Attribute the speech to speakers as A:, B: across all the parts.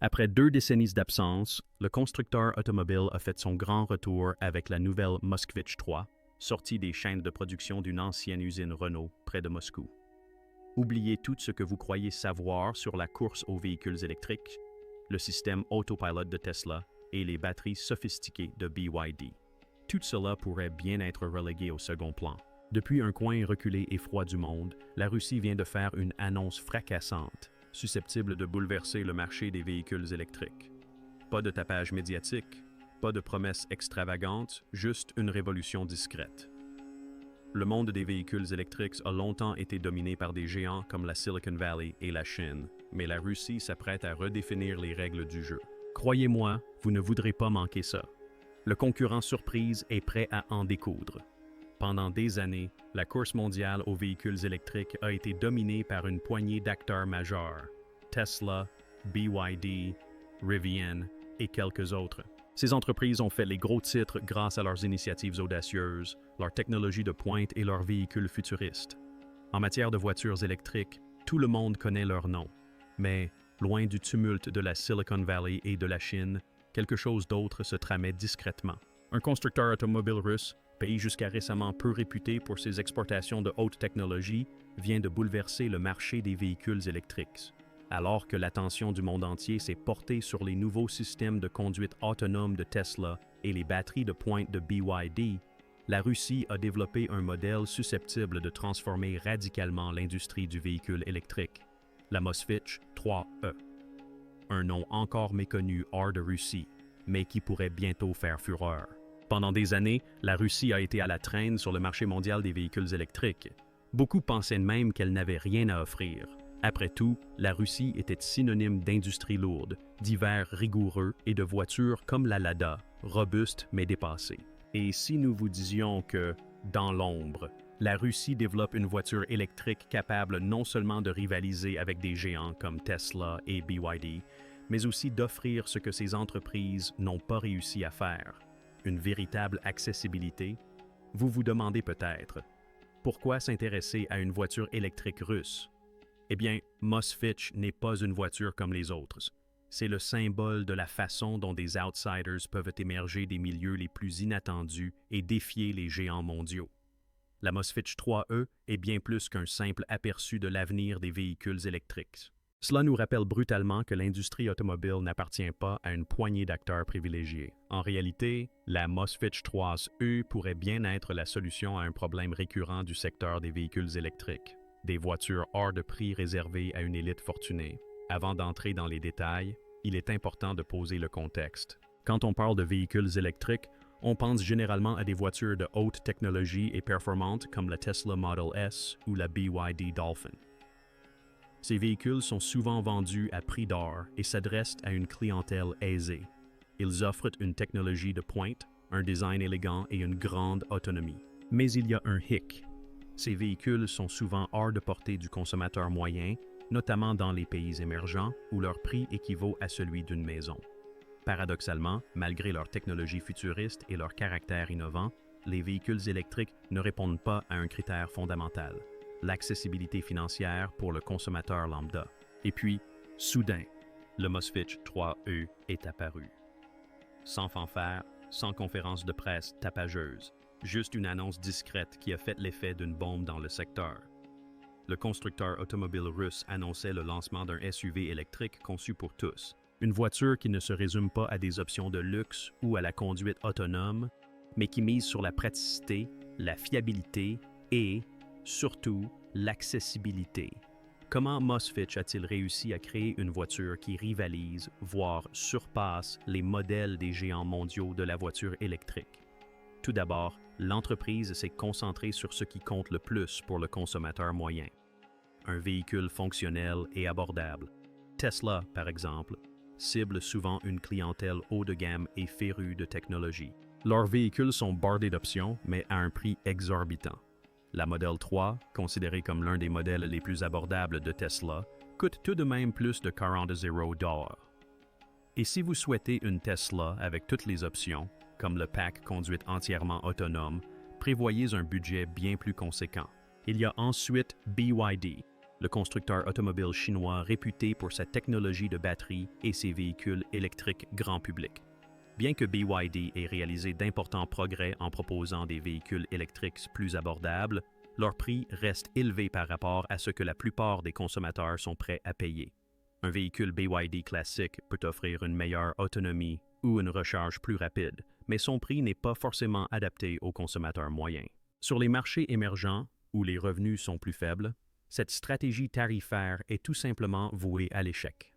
A: Après 2 décennies d'absence, le constructeur automobile a fait son grand retour avec la nouvelle Moskvitch 3, sortie des chaînes de production d'une ancienne usine Renault près de Moscou. Oubliez tout ce que vous croyez savoir sur la course aux véhicules électriques, le système autopilot de Tesla et les batteries sophistiquées de BYD. Tout cela pourrait bien être relégué au second plan. Depuis un coin reculé et froid du monde, la Russie vient de faire une annonce fracassante, susceptible de bouleverser le marché des véhicules électriques. Pas de tapage médiatique, pas de promesses extravagantes, juste une révolution discrète. Le monde des véhicules électriques a longtemps été dominé par des géants comme la Silicon Valley et la Chine, mais la Russie s'apprête à redéfinir les règles du jeu. Croyez-moi, vous ne voudrez pas manquer ça. Le concurrent surprise est prêt à en découdre. Pendant des années, la course mondiale aux véhicules électriques a été dominée par une poignée d'acteurs majeurs, Tesla, BYD, Rivian et quelques autres. Ces entreprises ont fait les gros titres grâce à leurs initiatives audacieuses, leur technologie de pointe et leurs véhicules futuristes. En matière de voitures électriques, tout le monde connaît leur nom. Mais, loin du tumulte de la Silicon Valley et de la Chine, quelque chose d'autre se tramait discrètement. Un constructeur automobile russe, pays jusqu'à récemment peu réputé pour ses exportations de haute technologie, vient de bouleverser le marché des véhicules électriques. Alors que l'attention du monde entier s'est portée sur les nouveaux systèmes de conduite autonome de Tesla et les batteries de pointe de BYD, la Russie a développé un modèle susceptible de transformer radicalement l'industrie du véhicule électrique, la Moskvitch 3E. Un nom encore méconnu hors de Russie, mais qui pourrait bientôt faire fureur. Pendant des années, la Russie a été à la traîne sur le marché mondial des véhicules électriques. Beaucoup pensaient même qu'elle n'avait rien à offrir. Après tout, la Russie était synonyme d'industrie lourde, d'hiver rigoureux et de voitures comme la Lada, robustes mais dépassées. Et si nous vous disions que, dans l'ombre, la Russie développe une voiture électrique capable non seulement de rivaliser avec des géants comme Tesla et BYD, mais aussi d'offrir ce que ces entreprises n'ont pas réussi à faire, une véritable accessibilité, vous vous demandez peut-être, pourquoi s'intéresser à une voiture électrique russe? Eh bien, Moskvitch n'est pas une voiture comme les autres. C'est le symbole de la façon dont des outsiders peuvent émerger des milieux les plus inattendus et défier les géants mondiaux. La Moskvitch 3E est bien plus qu'un simple aperçu de l'avenir des véhicules électriques. Cela nous rappelle brutalement que l'industrie automobile n'appartient pas à une poignée d'acteurs privilégiés. En réalité, la Moskvitch 3E pourrait bien être la solution à un problème récurrent du secteur des véhicules électriques, des voitures hors de prix réservées à une élite fortunée. Avant d'entrer dans les détails, il est important de poser le contexte. Quand on parle de véhicules électriques, on pense généralement à des voitures de haute technologie et performantes comme la Tesla Model S ou la BYD Dolphin. Ces véhicules sont souvent vendus à prix d'or et s'adressent à une clientèle aisée. Ils offrent une technologie de pointe, un design élégant et une grande autonomie. Mais il y a un hic. Ces véhicules sont souvent hors de portée du consommateur moyen, notamment dans les pays émergents où leur prix équivaut à celui d'une maison. Paradoxalement, malgré leur technologie futuriste et leur caractère innovant, les véhicules électriques ne répondent pas à un critère fondamental: l'accessibilité financière pour le consommateur lambda. Et puis, soudain, le Moskvitch 3E est apparu. Sans fanfare, sans conférence de presse tapageuse, juste une annonce discrète qui a fait l'effet d'une bombe dans le secteur. Le constructeur automobile russe annonçait le lancement d'un SUV électrique conçu pour tous. Une voiture qui ne se résume pas à des options de luxe ou à la conduite autonome, mais qui mise sur la praticité, la fiabilité et, surtout, l'accessibilité. Comment Moskvitch a-t-il réussi à créer une voiture qui rivalise, voire surpasse les modèles des géants mondiaux de la voiture électrique? Tout d'abord, l'entreprise s'est concentrée sur ce qui compte le plus pour le consommateur moyen: un véhicule fonctionnel et abordable. Tesla, par exemple, cible souvent une clientèle haut de gamme et férue de technologie. Leurs véhicules sont bardés d'options, mais à un prix exorbitant. La Model 3, considérée comme l'un des modèles les plus abordables de Tesla, coûte tout de même plus de 40 000 $. Et si vous souhaitez une Tesla avec toutes les options, comme le pack conduite entièrement autonome, prévoyez un budget bien plus conséquent. Il y a ensuite BYD, le constructeur automobile chinois réputé pour sa technologie de batterie et ses véhicules électriques grand public. Bien que BYD ait réalisé d'importants progrès en proposant des véhicules électriques plus abordables, leur prix reste élevé par rapport à ce que la plupart des consommateurs sont prêts à payer. Un véhicule BYD classique peut offrir une meilleure autonomie ou une recharge plus rapide, mais son prix n'est pas forcément adapté aux consommateurs moyens. Sur les marchés émergents, où les revenus sont plus faibles, cette stratégie tarifaire est tout simplement vouée à l'échec.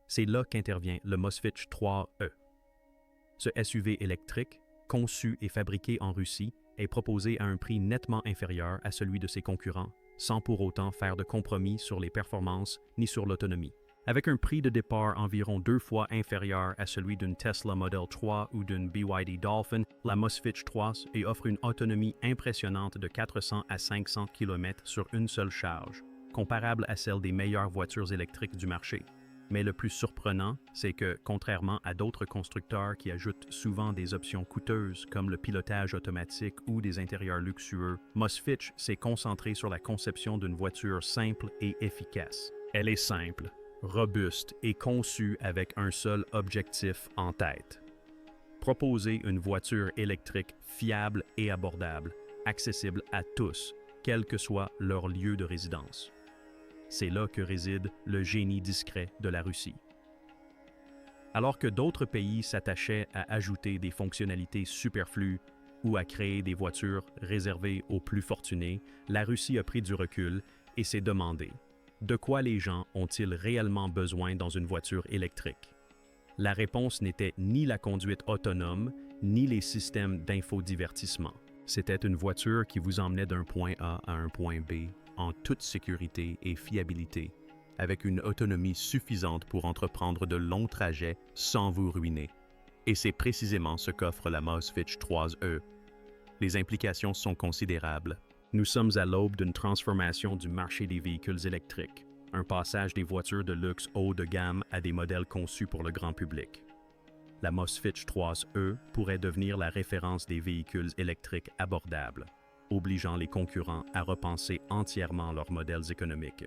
A: C'est là qu'intervient le Moskvitch 3e. Ce SUV électrique, conçu et fabriqué en Russie, est proposé à un prix nettement inférieur à celui de ses concurrents, sans pour autant faire de compromis sur les performances ni sur l'autonomie. Avec un prix de départ environ 2 fois inférieur à celui d'une Tesla Model 3 ou d'une BYD Dolphin, la Moskvitch 3 offre une autonomie impressionnante de 400 à 500 km sur une seule charge, comparable à celle des meilleures voitures électriques du marché. Mais le plus surprenant, c'est que, contrairement à d'autres constructeurs qui ajoutent souvent des options coûteuses comme le pilotage automatique ou des intérieurs luxueux, Moskvitch s'est concentré sur la conception d'une voiture simple et efficace. Elle est simple, robuste et conçue avec un seul objectif en tête: proposer une voiture électrique fiable et abordable, accessible à tous, quel que soit leur lieu de résidence. C'est là que réside le génie discret de la Russie. Alors que d'autres pays s'attachaient à ajouter des fonctionnalités superflues ou à créer des voitures réservées aux plus fortunés, la Russie a pris du recul et s'est demandé: de quoi les gens ont-ils réellement besoin dans une voiture électrique? La réponse n'était ni la conduite autonome, ni les systèmes d'infodivertissement. C'était une voiture qui vous emmenait d'un point A à un point B en toute sécurité et fiabilité, avec une autonomie suffisante pour entreprendre de longs trajets sans vous ruiner. Et c'est précisément ce qu'offre la Moskvitch 3e. Les implications sont considérables. Nous sommes à l'aube d'une transformation du marché des véhicules électriques, un passage des voitures de luxe haut de gamme à des modèles conçus pour le grand public. La Moskvitch 3e pourrait devenir la référence des véhicules électriques abordables, obligeant les concurrents à repenser entièrement leurs modèles économiques.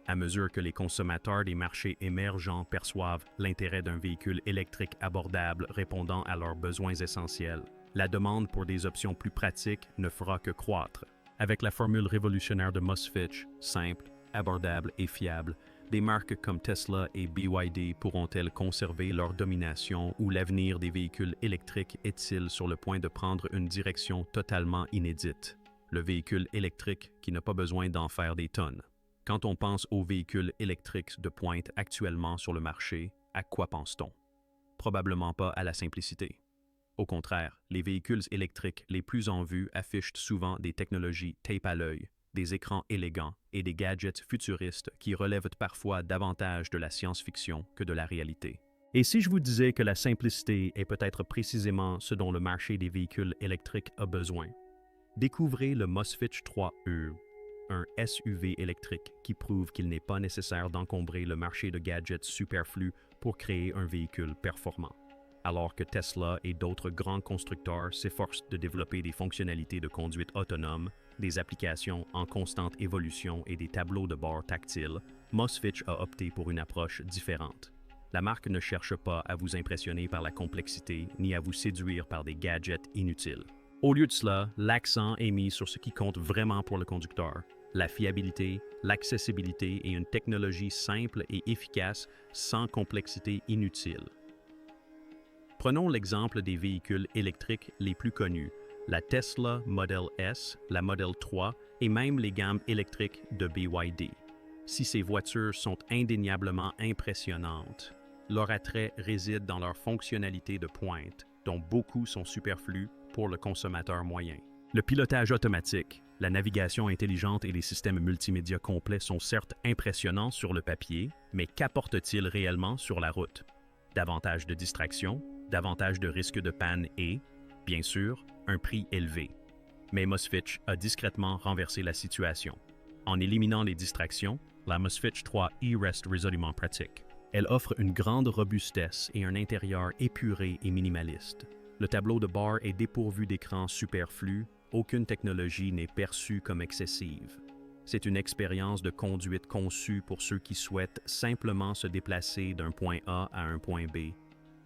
A: À mesure que les consommateurs des marchés émergents perçoivent l'intérêt d'un véhicule électrique abordable répondant à leurs besoins essentiels, la demande pour des options plus pratiques ne fera que croître. Avec la formule révolutionnaire de Moskvitch, simple, abordable et fiable, des marques comme Tesla et BYD pourront-elles conserver leur domination ou l'avenir des véhicules électriques est-il sur le point de prendre une direction totalement inédite? Le véhicule électrique qui n'a pas besoin d'en faire des tonnes. Quand on pense aux véhicules électriques de pointe actuellement sur le marché, à quoi pense-t-on? Probablement pas à la simplicité. Au contraire, les véhicules électriques les plus en vue affichent souvent des technologies tape à l'œil, des écrans élégants et des gadgets futuristes qui relèvent parfois davantage de la science-fiction que de la réalité. Et si je vous disais que la simplicité est peut-être précisément ce dont le marché des véhicules électriques a besoin? Découvrez le Moskvitch 3e, un SUV électrique qui prouve qu'il n'est pas nécessaire d'encombrer le marché de gadgets superflus pour créer un véhicule performant. Alors que Tesla et d'autres grands constructeurs s'efforcent de développer des fonctionnalités de conduite autonome, des applications en constante évolution et des tableaux de bord tactiles, Moskvitch a opté pour une approche différente. La marque ne cherche pas à vous impressionner par la complexité ni à vous séduire par des gadgets inutiles. Au lieu de cela, l'accent est mis sur ce qui compte vraiment pour le conducteur: la fiabilité, l'accessibilité et une technologie simple et efficace sans complexité inutile. Prenons l'exemple des véhicules électriques les plus connus, la Tesla Model S, la Model 3 et même les gammes électriques de BYD. Si ces voitures sont indéniablement impressionnantes, leur attrait réside dans leur fonctionnalité de pointe, dont beaucoup sont superflus pour le consommateur moyen. Le pilotage automatique, la navigation intelligente et les systèmes multimédia complets sont certes impressionnants sur le papier, mais qu'apportent-ils réellement sur la route? Davantage de distractions, davantage de risques de panne et, bien sûr, un prix élevé. Mais Moskvitch a discrètement renversé la situation. En éliminant les distractions, la Moskvitch 3e reste résolument pratique. Elle offre une grande robustesse et un intérieur épuré et minimaliste. Le tableau de bord est dépourvu d'écrans superflus, aucune technologie n'est perçue comme excessive. C'est une expérience de conduite conçue pour ceux qui souhaitent simplement se déplacer d'un point A à un point B,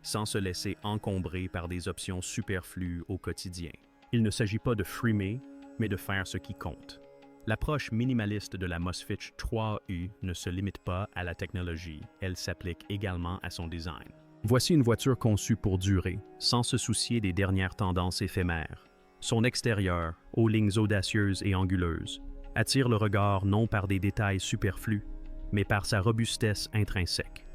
A: sans se laisser encombrer par des options superflues au quotidien. Il ne s'agit pas de frimer, mais de faire ce qui compte. L'approche minimaliste de la Mosfetch 3U ne se limite pas à la technologie, elle s'applique également à son design. Voici une voiture conçue pour durer, sans se soucier des dernières tendances éphémères. Son extérieur, aux lignes audacieuses et anguleuses, attire le regard non par des détails superflus, mais par sa robustesse intrinsèque.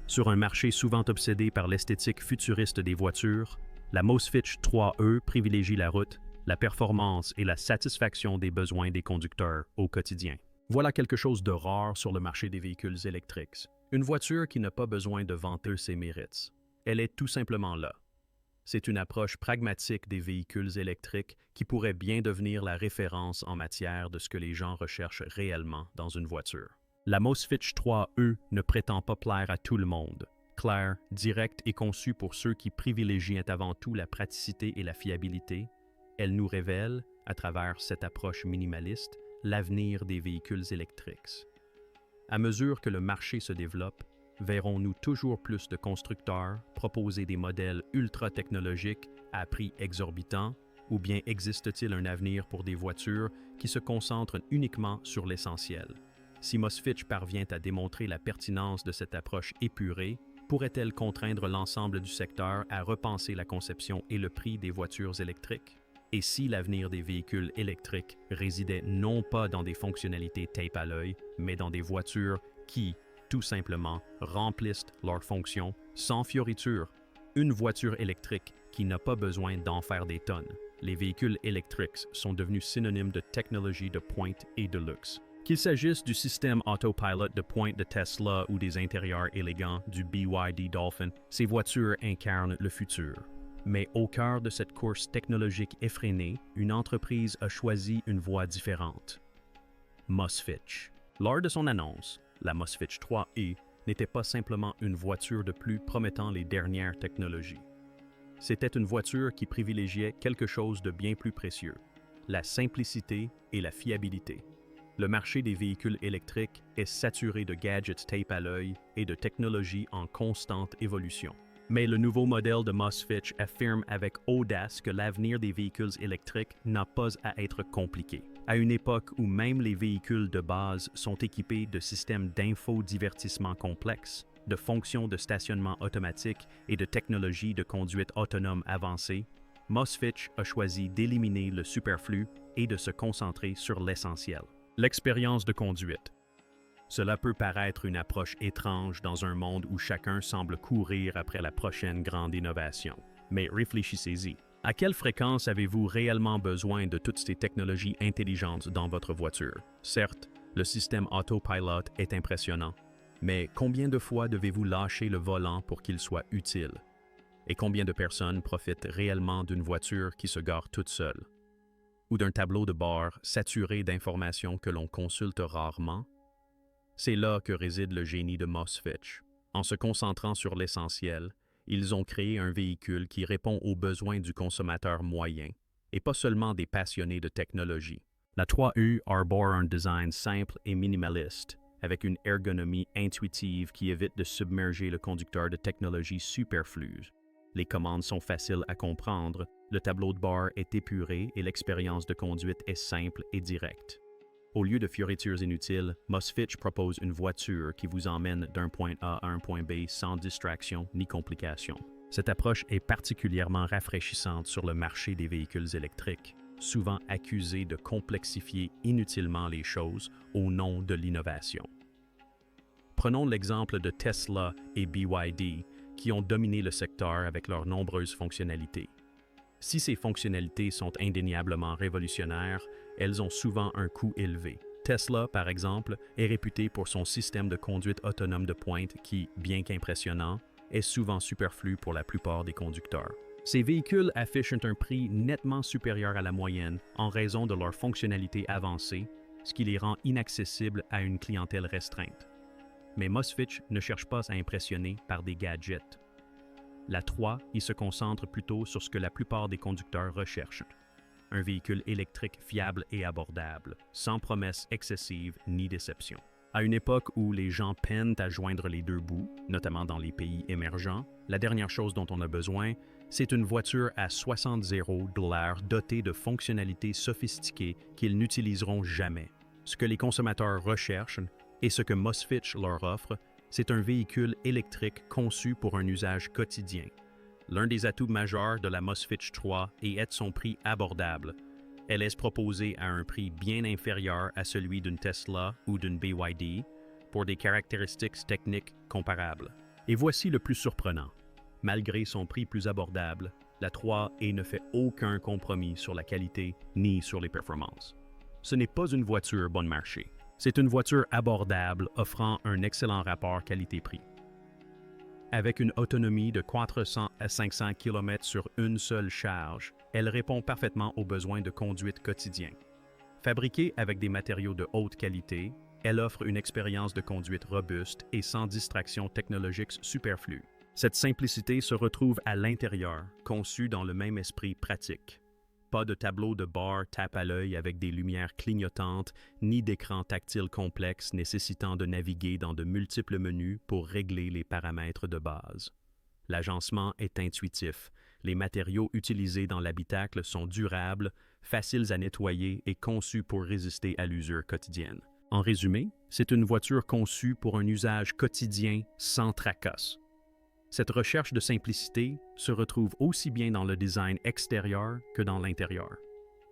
A: Sur un marché souvent obsédé par l'esthétique futuriste des voitures, la Mosfetch 3E privilégie la route, la performance et la satisfaction des besoins des conducteurs au quotidien. Voilà quelque chose de rare sur le marché des véhicules électriques. Une voiture qui n'a pas besoin de vanter ses mérites. Elle est tout simplement là. C'est une approche pragmatique des véhicules électriques qui pourrait bien devenir la référence en matière de ce que les gens recherchent réellement dans une voiture. La Mosfetch 3E ne prétend pas plaire à tout le monde. Claire, directe et conçue pour ceux qui privilégient avant tout la praticité et la fiabilité, elle nous révèle, à travers cette approche minimaliste, l'avenir des véhicules électriques. À mesure que le marché se développe, verrons-nous toujours plus de constructeurs proposer des modèles ultra-technologiques à prix exorbitants, ou bien existe-t-il un avenir pour des voitures qui se concentrent uniquement sur l'essentiel? Si Mosfetch parvient à démontrer la pertinence de cette approche épurée, pourrait-elle contraindre l'ensemble du secteur à repenser la conception et le prix des voitures électriques? Et si l'avenir des véhicules électriques résidait non pas dans des fonctionnalités tape à l'œil, mais dans des voitures qui, tout simplement, remplissent leurs fonctions sans fioriture? Une voiture électrique qui n'a pas besoin d'en faire des tonnes. Les véhicules électriques sont devenus synonymes de technologie de pointe et de luxe. Qu'il s'agisse du système autopilot de pointe de Tesla ou des intérieurs élégants du BYD Dolphin, ces voitures incarnent le futur. Mais au cœur de cette course technologique effrénée, une entreprise a choisi une voie différente. Mosfetch. Lors de son annonce, la Mosfetch 3E n'était pas simplement une voiture de plus promettant les dernières technologies. C'était une voiture qui privilégiait quelque chose de bien plus précieux, la simplicité et la fiabilité. Le marché des véhicules électriques est saturé de gadgets tape à l'œil et de technologies en constante évolution. Mais le nouveau modèle de Mosfetch affirme avec audace que l'avenir des véhicules électriques n'a pas à être compliqué. À une époque où même les véhicules de base sont équipés de systèmes d'infodivertissement complexes, de fonctions de stationnement automatique et de technologies de conduite autonome avancées, Mosfetch a choisi d'éliminer le superflu et de se concentrer sur l'essentiel. L'expérience de conduite. Cela peut paraître une approche étrange dans un monde où chacun semble courir après la prochaine grande innovation. Mais réfléchissez-y. À quelle fréquence avez-vous réellement besoin de toutes ces technologies intelligentes dans votre voiture? Certes, le système autopilot est impressionnant, mais combien de fois devez-vous lâcher le volant pour qu'il soit utile? Et combien de personnes profitent réellement d'une voiture qui se gare toute seule? Ou d'un tableau de bord saturé d'informations que l'on consulte rarement? C'est là que réside le génie de Mosfetch. En se concentrant sur l'essentiel, ils ont créé un véhicule qui répond aux besoins du consommateur moyen, et pas seulement des passionnés de technologie. La 3U arbore un design simple et minimaliste, avec une ergonomie intuitive qui évite de submerger le conducteur de technologies superflues. Les commandes sont faciles à comprendre, le tableau de bord est épuré et l'expérience de conduite est simple et directe. Au lieu de fioritures inutiles, Mosfetch propose une voiture qui vous emmène d'un point A à un point B sans distraction ni complication. Cette approche est particulièrement rafraîchissante sur le marché des véhicules électriques, souvent accusés de complexifier inutilement les choses au nom de l'innovation. Prenons l'exemple de Tesla et BYD qui ont dominé le secteur avec leurs nombreuses fonctionnalités. Si ces fonctionnalités sont indéniablement révolutionnaires, elles ont souvent un coût élevé. Tesla, par exemple, est réputé pour son système de conduite autonome de pointe qui, bien qu'impressionnant, est souvent superflu pour la plupart des conducteurs. Ces véhicules affichent un prix nettement supérieur à la moyenne en raison de leur fonctionnalité avancée, ce qui les rend inaccessibles à une clientèle restreinte. Mais Mosfetch ne cherche pas à impressionner par des gadgets. La 3 y se concentre plutôt sur ce que la plupart des conducteurs recherchent. un véhicule électrique fiable et abordable, sans promesses excessives ni déception. À une époque où les gens peinent à joindre les deux bouts, notamment dans les pays émergents, la dernière chose dont on a besoin, c'est une voiture à $60 dotée de fonctionnalités sophistiquées qu'ils n'utiliseront jamais. Ce que les consommateurs recherchent et ce que Mosfetch leur offre, c'est un véhicule électrique conçu pour un usage quotidien. L'un des atouts majeurs de la Mosfetch 3 est son prix abordable. Elle est proposée à un prix bien inférieur à celui d'une Tesla ou d'une BYD pour des caractéristiques techniques comparables. Et voici le plus surprenant. Malgré son prix plus abordable, la 3E ne fait aucun compromis sur la qualité ni sur les performances. Ce n'est pas une voiture bon marché. C'est une voiture abordable offrant un excellent rapport qualité-prix. Avec une autonomie de 400 à 500 km sur une seule charge, elle répond parfaitement aux besoins de conduite quotidien. Fabriquée avec des matériaux de haute qualité, elle offre une expérience de conduite robuste et sans distraction technologique superflue. Cette simplicité se retrouve à l'intérieur, conçue dans le même esprit pratique. Pas de tableau de bord tape à l'œil avec des lumières clignotantes, ni d'écran tactile complexe nécessitant de naviguer dans de multiples menus pour régler les paramètres de base. L'agencement est intuitif. Les matériaux utilisés dans l'habitacle sont durables, faciles à nettoyer et conçus pour résister à l'usure quotidienne. En résumé, c'est une voiture conçue pour un usage quotidien sans tracas. Cette recherche de simplicité se retrouve aussi bien dans le design extérieur que dans l'intérieur.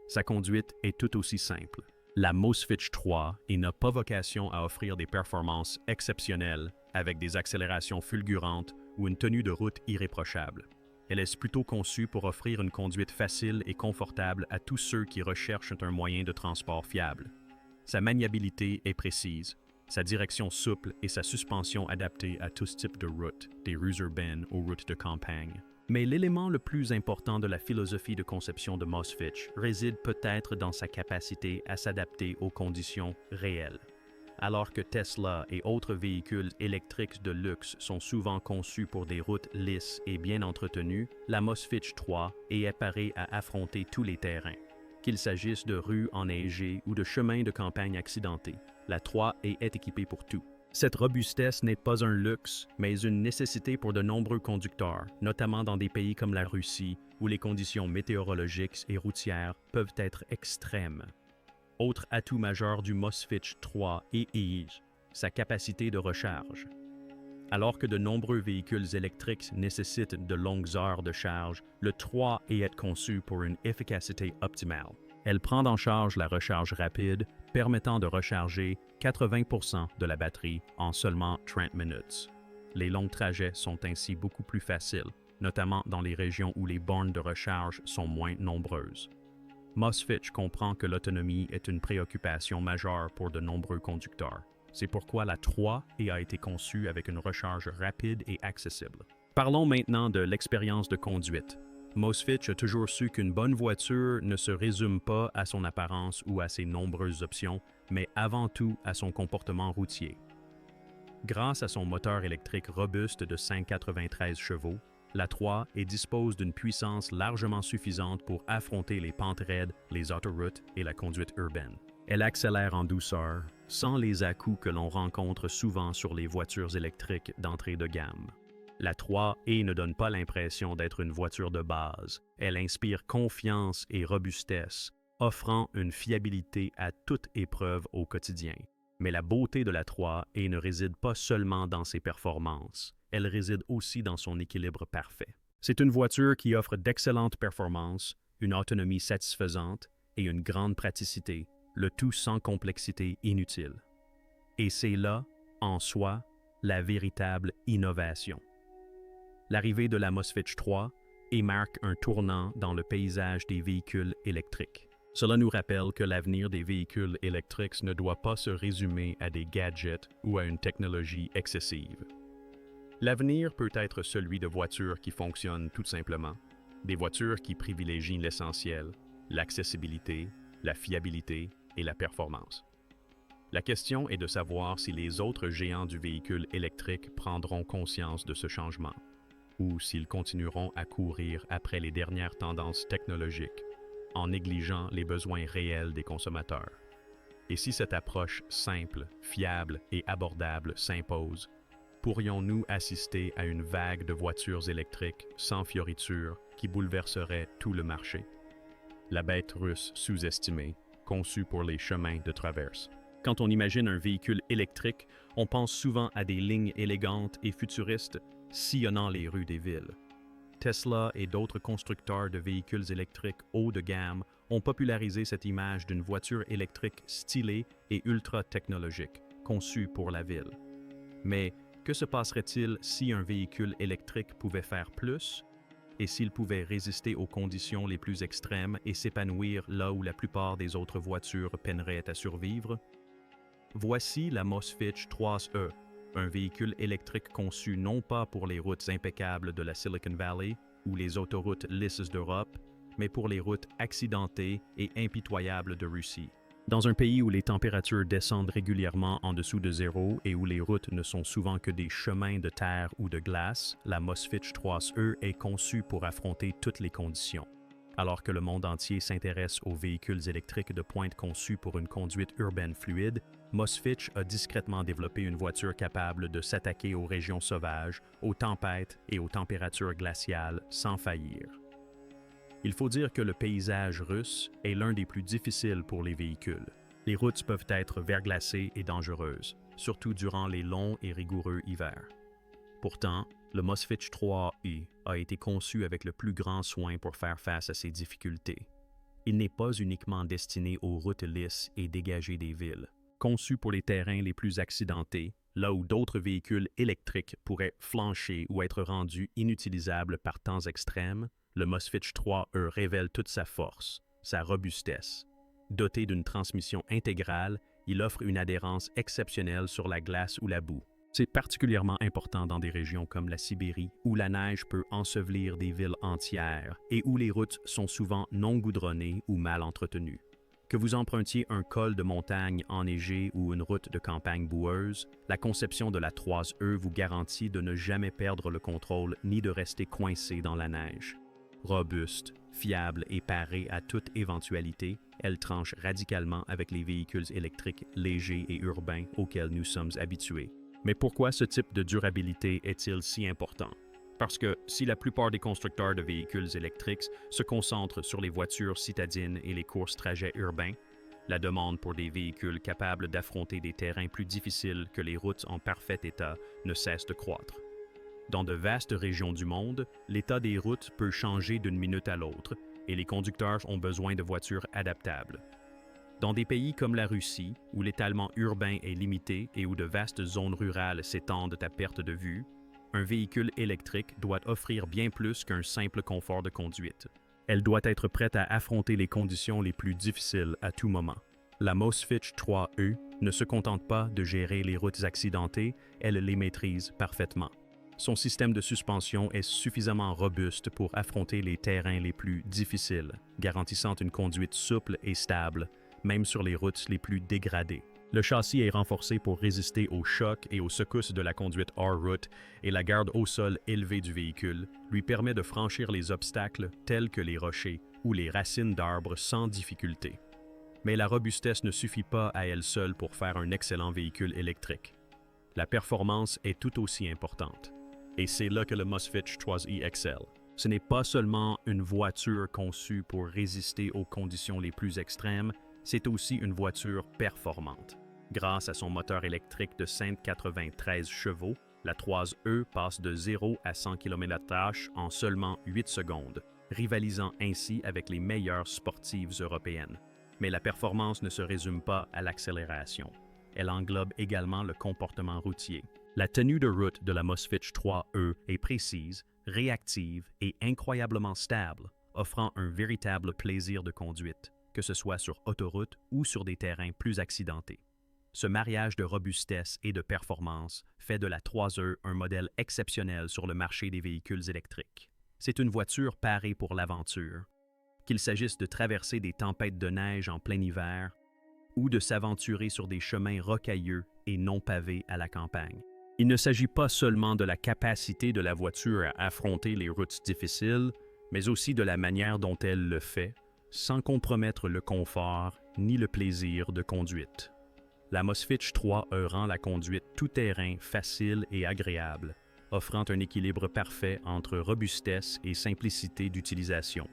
A: Sa conduite est tout aussi simple. La Mosfetch 3 n'a pas vocation à offrir des performances exceptionnelles avec des accélérations fulgurantes ou une tenue de route irréprochable. Elle est plutôt conçue pour offrir une conduite facile et confortable à tous ceux qui recherchent un moyen de transport fiable. Sa maniabilité est précise, sa direction souple et sa suspension adaptée à tous types de routes, des rues urbaines aux routes de campagne. Mais l'élément le plus important de la philosophie de conception de Mosfetch réside peut-être dans sa capacité à s'adapter aux conditions réelles. Alors que Tesla et autres véhicules électriques de luxe sont souvent conçus pour des routes lisses et bien entretenues, la Mosfetch 3 est parée à affronter tous les terrains. Qu'il s'agisse de rues enneigées ou de chemins de campagne accidentés, la 3 est équipée pour tout. Cette robustesse n'est pas un luxe, mais une nécessité pour de nombreux conducteurs, notamment dans des pays comme la Russie, où les conditions météorologiques et routières peuvent être extrêmes. Autre atout majeur du Mosfetch 3 est sa capacité de recharge. Alors que de nombreux véhicules électriques nécessitent de longues heures de charge, le 3 est conçu pour une efficacité optimale. Elle prend en charge la recharge rapide, permettant de recharger 80% de la batterie en seulement 30 minutes. Les longs trajets sont ainsi beaucoup plus faciles, notamment dans les régions où les bornes de recharge sont moins nombreuses. Mosfetch comprend que l'autonomie est une préoccupation majeure pour de nombreux conducteurs. C'est pourquoi la 3 a été conçue avec une recharge rapide et accessible. Parlons maintenant de l'expérience de conduite. Mosfetch a toujours su qu'une bonne voiture ne se résume pas à son apparence ou à ses nombreuses options, mais avant tout à son comportement routier. Grâce à son moteur électrique robuste de 593 chevaux, la 3 dispose d'une puissance largement suffisante pour affronter les pentes raides, les autoroutes et la conduite urbaine. Elle accélère en douceur, sans les à-coups que l'on rencontre souvent sur les voitures électriques d'entrée de gamme. La 3E ne donne pas l'impression d'être une voiture de base. Elle inspire confiance et robustesse, offrant une fiabilité à toute épreuve au quotidien. Mais la beauté de la 3E ne réside pas seulement dans ses performances. Elle réside aussi dans son équilibre parfait. C'est une voiture qui offre d'excellentes performances, une autonomie satisfaisante et une grande praticité, le tout sans complexité inutile. Et c'est là, en soi, la véritable innovation. L'arrivée de la Mosfetch 3 marque un tournant dans le paysage des véhicules électriques. Cela nous rappelle que l'avenir des véhicules électriques ne doit pas se résumer à des gadgets ou à une technologie excessive. L'avenir peut être celui de voitures qui fonctionnent tout simplement, des voitures qui privilégient l'essentiel, l'accessibilité, la fiabilité et la performance. La question est de savoir si les autres géants du véhicule électrique prendront conscience de ce changement, ou s'ils continueront à courir après les dernières tendances technologiques, en négligeant les besoins réels des consommateurs. Et si cette approche simple, fiable et abordable s'impose, pourrions-nous assister à une vague de voitures électriques sans fioriture qui bouleverserait tout le marché? La bête russe sous-estimée, conçue pour les chemins de traverse. Quand on imagine un véhicule électrique, on pense souvent à des lignes élégantes et futuristes sillonnant les rues des villes. Tesla et d'autres constructeurs de véhicules électriques haut de gamme ont popularisé cette image d'une voiture électrique stylée et ultra-technologique, conçue pour la ville. Mais que se passerait-il si un véhicule électrique pouvait faire plus et s'il pouvait résister aux conditions les plus extrêmes et s'épanouir là où la plupart des autres voitures peineraient à survivre? Voici la Mosfetch 3e, un véhicule électrique conçu non pas pour les routes impeccables de la Silicon Valley ou les autoroutes lisses d'Europe, mais pour les routes accidentées et impitoyables de Russie. Dans un pays où les températures descendent régulièrement en dessous de zéro et où les routes ne sont souvent que des chemins de terre ou de glace, la Mosfetch 3e est conçue pour affronter toutes les conditions. Alors que le monde entier s'intéresse aux véhicules électriques de pointe conçus pour une conduite urbaine fluide, Mosfetch a discrètement développé une voiture capable de s'attaquer aux régions sauvages, aux tempêtes et aux températures glaciales sans faillir. Il faut dire que le paysage russe est l'un des plus difficiles pour les véhicules. Les routes peuvent être verglacées et dangereuses, surtout durant les longs et rigoureux hivers. Pourtant, le Mosfetch 3e a été conçu avec le plus grand soin pour faire face à ces difficultés. Il n'est pas uniquement destiné aux routes lisses et dégagées des villes. Conçu pour les terrains les plus accidentés, là où d'autres véhicules électriques pourraient flancher ou être rendus inutilisables par temps extrêmes, le Mosfetch 3e révèle toute sa force, sa robustesse. Doté d'une transmission intégrale, il offre une adhérence exceptionnelle sur la glace ou la boue. C'est particulièrement important dans des régions comme la Sibérie, où la neige peut ensevelir des villes entières et où les routes sont souvent non goudronnées ou mal entretenues. Que vous empruntiez un col de montagne enneigé ou une route de campagne boueuse, la conception de la 3e vous garantit de ne jamais perdre le contrôle ni de rester coincé dans la neige. Robuste, fiable et parée à toute éventualité, elle tranche radicalement avec les véhicules électriques légers et urbains auxquels nous sommes habitués. Mais pourquoi ce type de durabilité est-il si important? Parce que si la plupart des constructeurs de véhicules électriques se concentrent sur les voitures citadines et les courts-trajets urbains, la demande pour des véhicules capables d'affronter des terrains plus difficiles que les routes en parfait état ne cesse de croître. Dans de vastes régions du monde, l'état des routes peut changer d'une minute à l'autre et les conducteurs ont besoin de voitures adaptables. Dans des pays comme la Russie, où l'étalement urbain est limité et où de vastes zones rurales s'étendent à perte de vue, un véhicule électrique doit offrir bien plus qu'un simple confort de conduite. Elle doit être prête à affronter les conditions les plus difficiles à tout moment. La Mosfetch 3e ne se contente pas de gérer les routes accidentées, elle les maîtrise parfaitement. Son système de suspension est suffisamment robuste pour affronter les terrains les plus difficiles, garantissant une conduite souple et stable, même sur les routes les plus dégradées. Le châssis est renforcé pour résister aux chocs et aux secousses de la conduite hors route et la garde au sol élevée du véhicule lui permet de franchir les obstacles tels que les rochers ou les racines d'arbres sans difficulté. Mais la robustesse ne suffit pas à elle seule pour faire un excellent véhicule électrique. La performance est tout aussi importante. Et c'est là que le Mosfetch 3e excelle. Ce n'est pas seulement une voiture conçue pour résister aux conditions les plus extrêmes, c'est aussi une voiture performante. Grâce à son moteur électrique de 193 chevaux, la 3e passe de 0 à 100 km/h en seulement 8 secondes, rivalisant ainsi avec les meilleures sportives européennes. Mais la performance ne se résume pas à l'accélération. Elle englobe également le comportement routier. La tenue de route de la Mosfetch 3e est précise, réactive et incroyablement stable, offrant un véritable plaisir de conduite, que ce soit sur autoroute ou sur des terrains plus accidentés. Ce mariage de robustesse et de performance fait de la 3e un modèle exceptionnel sur le marché des véhicules électriques. C'est une voiture parée pour l'aventure, qu'il s'agisse de traverser des tempêtes de neige en plein hiver ou de s'aventurer sur des chemins rocailleux et non pavés à la campagne. Il ne s'agit pas seulement de la capacité de la voiture à affronter les routes difficiles, mais aussi de la manière dont elle le fait, sans compromettre le confort ni le plaisir de conduite. La Mosfetch 3e rend la conduite tout-terrain facile et agréable, offrant un équilibre parfait entre robustesse et simplicité d'utilisation.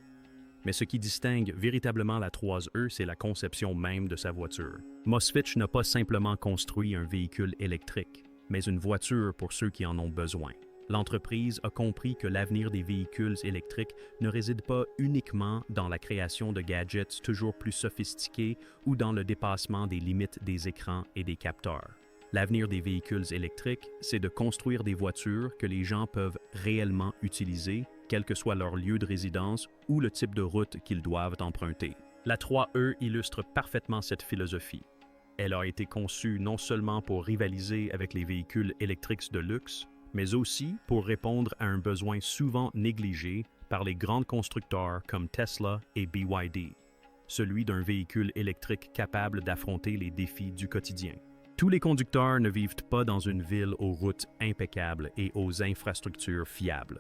A: Mais ce qui distingue véritablement la 3e, c'est la conception même de sa voiture. Mosfetch n'a pas simplement construit un véhicule électrique, mais une voiture pour ceux qui en ont besoin. L'entreprise a compris que l'avenir des véhicules électriques ne réside pas uniquement dans la création de gadgets toujours plus sophistiqués ou dans le dépassement des limites des écrans et des capteurs. L'avenir des véhicules électriques, c'est de construire des voitures que les gens peuvent réellement utiliser, quel que soit leur lieu de résidence ou le type de route qu'ils doivent emprunter. La 3e illustre parfaitement cette philosophie. Elle a été conçue non seulement pour rivaliser avec les véhicules électriques de luxe, mais aussi pour répondre à un besoin souvent négligé par les grands constructeurs comme Tesla et BYD, celui d'un véhicule électrique capable d'affronter les défis du quotidien. Tous les conducteurs ne vivent pas dans une ville aux routes impeccables et aux infrastructures fiables.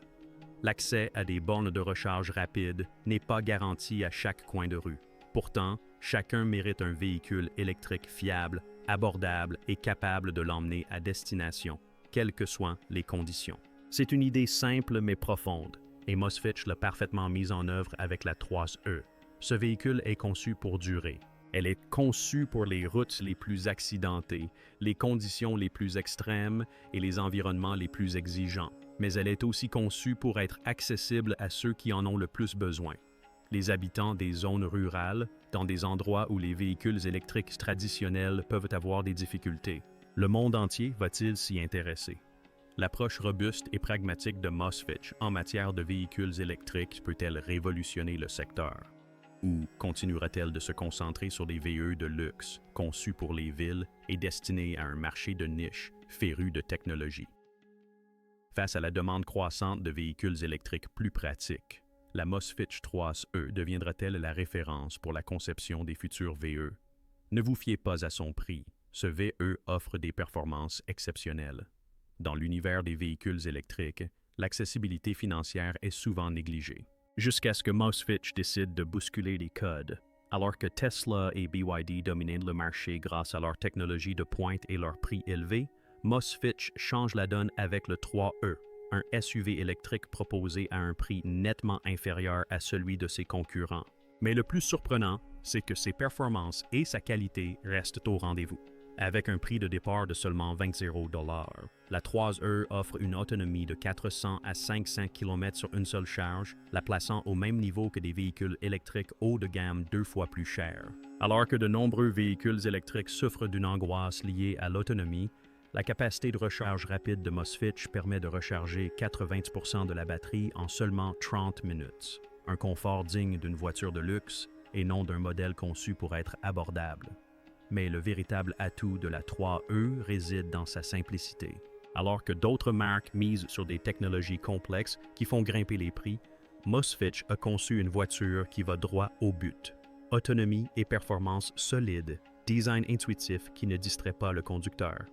A: L'accès à des bornes de recharge rapides n'est pas garanti à chaque coin de rue. Pourtant, chacun mérite un véhicule électrique fiable, abordable et capable de l'emmener à destination, quelles que soient les conditions. C'est une idée simple mais profonde, et Mosfetch l'a parfaitement mise en œuvre avec la 3e. Ce véhicule est conçu pour durer. Elle est conçue pour les routes les plus accidentées, les conditions les plus extrêmes et les environnements les plus exigeants. Mais elle est aussi conçue pour être accessible à ceux qui en ont le plus besoin. Les habitants des zones rurales, dans des endroits où les véhicules électriques traditionnels peuvent avoir des difficultés. Le monde entier va-t-il s'y intéresser? L'approche robuste et pragmatique de Mosfetch en matière de véhicules électriques peut-elle révolutionner le secteur? Ou continuera-t-elle de se concentrer sur des VE de luxe, conçus pour les villes et destinés à un marché de niche féru de technologie? Face à la demande croissante de véhicules électriques plus pratiques, la Mosfetch 3e deviendra-t-elle la référence pour la conception des futurs VE? Ne vous fiez pas à son prix. Ce VE offre des performances exceptionnelles. Dans l'univers des véhicules électriques, l'accessibilité financière est souvent négligée. Jusqu'à ce que Mosfetch décide de bousculer les codes. Alors que Tesla et BYD dominaient le marché grâce à leur technologie de pointe et leur prix élevé, Mosfetch change la donne avec le 3e, un SUV électrique proposé à un prix nettement inférieur à celui de ses concurrents. Mais le plus surprenant, c'est que ses performances et sa qualité restent au rendez-vous. Avec un prix de départ de seulement 20 $, la 3e offre une autonomie de 400 à 500 km sur une seule charge, la plaçant au même niveau que des véhicules électriques haut de gamme 2 fois plus chers. Alors que de nombreux véhicules électriques souffrent d'une angoisse liée à l'autonomie, la capacité de recharge rapide de Mosfetch permet de recharger 80% de la batterie en seulement 30 minutes. Un confort digne d'une voiture de luxe et non d'un modèle conçu pour être abordable. Mais le véritable atout de la 3e réside dans sa simplicité. Alors que d'autres marques misent sur des technologies complexes qui font grimper les prix, Mosfetch a conçu une voiture qui va droit au but. Autonomie et performance solides, design intuitif qui ne distrait pas le conducteur.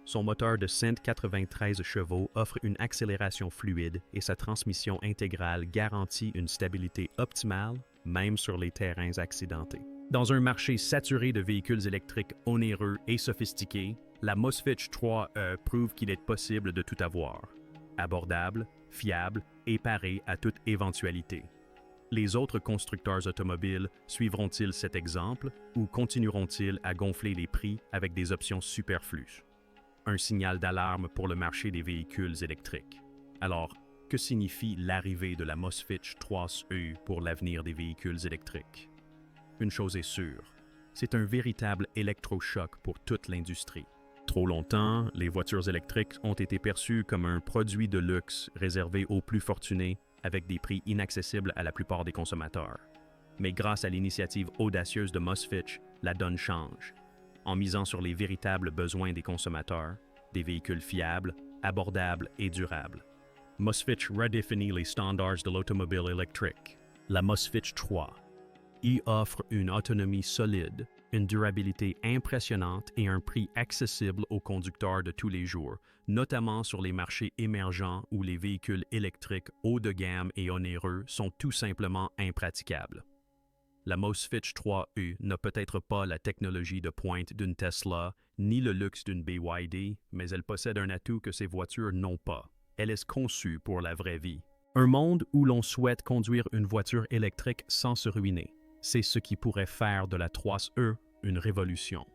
A: Son moteur de 193 chevaux offre une accélération fluide et sa transmission intégrale garantit une stabilité optimale, même sur les terrains accidentés. Dans un marché saturé de véhicules électriques onéreux et sophistiqués, la Mosfetch 3e prouve qu'il est possible de tout avoir. Abordable, fiable et paré à toute éventualité. Les autres constructeurs automobiles suivront-ils cet exemple ou continueront-ils à gonfler les prix avec des options superflues? Un signal d'alarme pour le marché des véhicules électriques. Alors, que signifie l'arrivée de la Mosfetch 3e pour l'avenir des véhicules électriques? Une chose est sûre, c'est un véritable électrochoc pour toute l'industrie. Trop longtemps, les voitures électriques ont été perçues comme un produit de luxe réservé aux plus fortunés avec des prix inaccessibles à la plupart des consommateurs. Mais grâce à l'initiative audacieuse de Mosfetch, la donne change. En misant sur les véritables besoins des consommateurs, des véhicules fiables, abordables et durables. Mosfetch redéfinit les standards de l'automobile électrique. La Mosfetch 3 y offre une autonomie solide, une durabilité impressionnante et un prix accessible aux conducteurs de tous les jours, notamment sur les marchés émergents où les véhicules électriques haut de gamme et onéreux sont tout simplement impraticables. La Mosfetch 3E n'a peut-être pas la technologie de pointe d'une Tesla, ni le luxe d'une BYD, mais elle possède un atout que ces voitures n'ont pas. Elle est conçue pour la vraie vie. Un monde où l'on souhaite conduire une voiture électrique sans se ruiner. C'est ce qui pourrait faire de la 3E une révolution.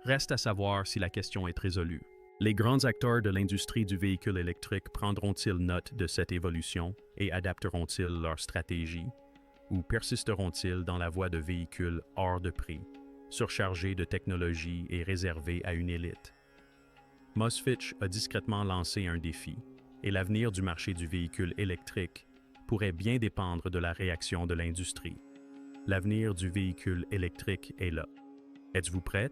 A: Reste à savoir si la question est résolue. Les grands acteurs de l'industrie du véhicule électrique prendront-ils note de cette évolution et adapteront-ils leur stratégie? Ou persisteront-ils dans la voie de véhicules hors de prix, surchargés de technologie et réservés à une élite? Mosfetch a discrètement lancé un défi, et l'avenir du marché du véhicule électrique pourrait bien dépendre de la réaction de l'industrie. L'avenir du véhicule électrique est là. Êtes-vous prêts?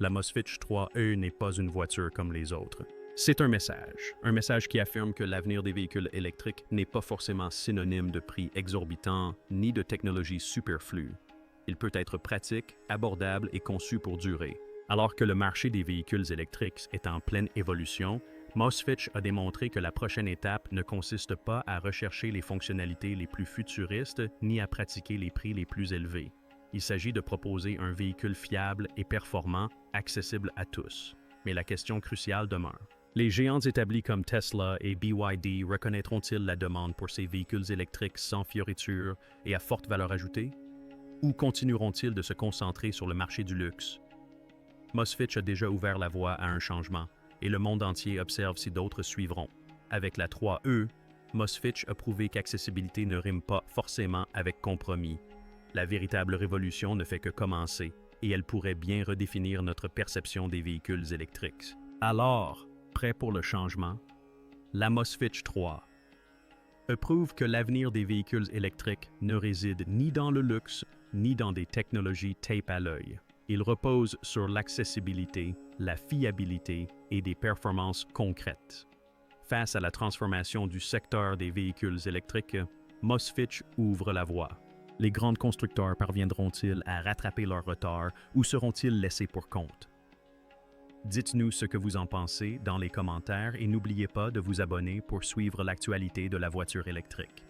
A: La Mosfetch 3E n'est pas une voiture comme les autres. C'est un message qui affirme que l'avenir des véhicules électriques n'est pas forcément synonyme de prix exorbitants ni de technologie superflue. Il peut être pratique, abordable et conçu pour durer. Alors que le marché des véhicules électriques est en pleine évolution, Mosfetch a démontré que la prochaine étape ne consiste pas à rechercher les fonctionnalités les plus futuristes ni à pratiquer les prix les plus élevés. Il s'agit de proposer un véhicule fiable et performant, accessible à tous. Mais la question cruciale demeure. Les géants établis comme Tesla et BYD reconnaîtront-ils la demande pour ces véhicules électriques sans fioritures et à forte valeur ajoutée? Ou continueront-ils de se concentrer sur le marché du luxe? Mosfetch a déjà ouvert la voie à un changement, et le monde entier observe si d'autres suivront. Avec la 3E, Mosfetch a prouvé qu'accessibilité ne rime pas forcément avec compromis. La véritable révolution ne fait que commencer, et elle pourrait bien redéfinir notre perception des véhicules électriques. Alors, prêt pour le changement? La Mosfetch 3 prouve que l'avenir des véhicules électriques ne réside ni dans le luxe, ni dans des technologies tape à l'œil. Il repose sur l'accessibilité, la fiabilité et des performances concrètes. Face à la transformation du secteur des véhicules électriques, Mosfetch ouvre la voie. Les grands constructeurs parviendront-ils à rattraper leur retard ou seront-ils laissés pour compte? Dites-nous ce que vous en pensez dans les commentaires et n'oubliez pas de vous abonner pour suivre l'actualité de la voiture électrique.